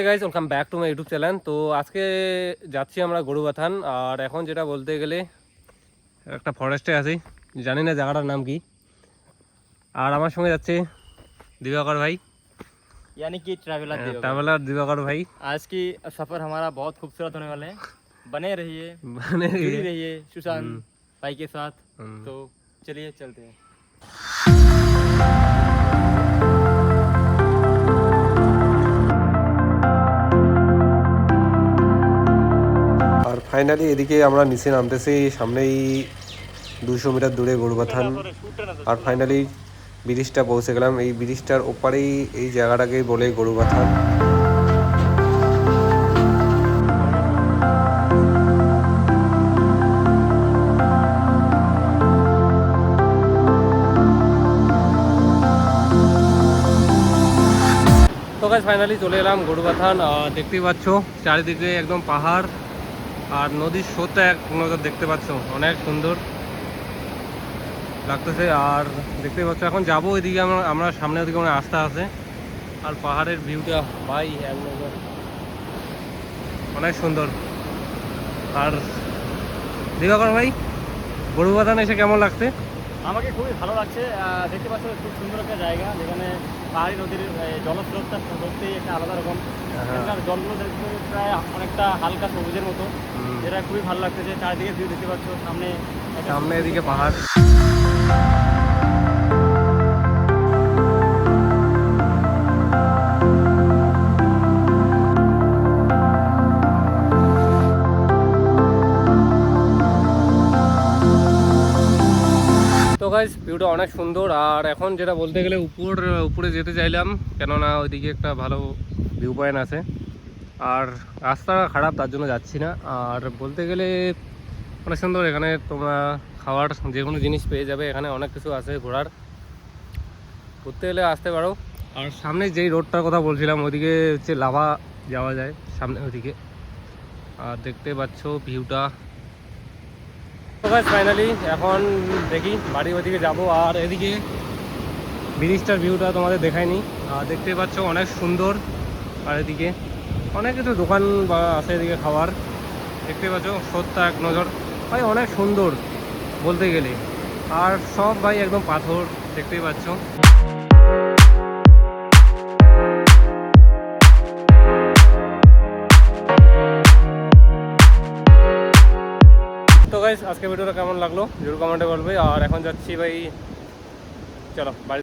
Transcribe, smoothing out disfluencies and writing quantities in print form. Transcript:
Guys, welcome back to my YouTube channel. তো আজকে যাচ্ছি আমরা গরুবাথান। আর এখন যেটা বলতে গেলে একটা ফরেস্টে আছি, জানি না জায়গাটার নাম কি। আর আমার সঙ্গে যাচ্ছে दिवाकर भाई, यानी कि ट्रैवलर दिवाकर भाई। आज की सफर हमारा बहुत खूबसूरत होने वाला है। बने रहिए, बने रहिए। जुड़ी रहिए सुशांत भाई के साथ। तो चलिए चलते हैं। আর ফাইনালি এদিকে আমরা নিচে নামতেছি, সামনেই 200 মিটার দূরে গরুবাথান। আর ফাইনালি ব্রিজটা পৌঁছে গেলাম। এই ব্রিজটার ওপারেই এই জায়গাটাকেই বলে গরুবাথান। তো গাইজ ফাইনালি চলে এলাম গরুবাথান। দেখতেই পাচ্ছ চারিদিকে একদম পাহাড় আর নদীর স্রোতটা এক নজর দেখতে পাচ্ছ, অনেক সুন্দর লাগতেছে। আর দেখতে পাচ্ছ এখন যাবো ওইদিকে, আমরা সামনে ওদিকে মানে রাস্তা আছে। আর পাহাড়ের ভিউটা ভাই এক নজর অনেক সুন্দর। আর দিবাকর ভাই, গরুবাথান এসে কেমন লাগছে? আমাকে খুবই ভালো লাগছে। দেখতে পাচ্ছ খুব সুন্দর একটা জায়গা, যেখানে পাহাড়ি নদীর জলস্রোতটা সত্যি একটা আলাদা রকম। এখানকার জলগুলো দেখতে প্রায় অনেকটা হালকা সবুজের মতো, যেটা খুবই ভালো লাগতেছে। চারদিকে ভিউ দেখতে পাচ্ছ, সামনে এদিকে পাহাড়। তো গাইস ভিউটা অনেক সুন্দর। আর এখন যেটা বলতে গেলে উপরে যেতে চাইলাম, কেননা ওইদিকে একটা ভালো ভিউ পয়েন্ট আছে। আর রাস্তা খারাপ, তার জন্য যাচ্ছি না। আর বলতে গেলে অনেক সুন্দর, এখানে তোমরা খাওয়ার যে কোনো জিনিস পেয়ে যাবে। এখানে অনেক কিছু আছে ঘুরতে গেলে আসতে পারো। আর সামনে যেই রোডটার কথা বলছিলাম ওইদিকে হচ্ছে লাভা যাওয়া যায় সামনে ওইদিকে। আর দেখতে পাচ্ছ ভিউটা। ফাইনালি এখন দেখি বাড়ি ওইদিকে যাবো। আর এদিকে ব্রিজটার ভিউটা তোমাদের দেখায়নি। আর দেখতে পাচ্ছ অনেক সুন্দর। আর এদিকে অনেক কিছু দোকান বা আছে এদিকে খাওয়ার, দেখতে পাচ্ছ স্রোতটা এক নজর ভাই অনেক সুন্দর বলতে গেলে। আর সব ভাই একদম পাথর, দেখতেই পাচ্ছ। তো গাইস আজকে ভিডিওটা কেমন লাগলো জরুর কমেন্টে বলবে। আর এখন যাচ্ছি ভাই, চলো বাড়ি।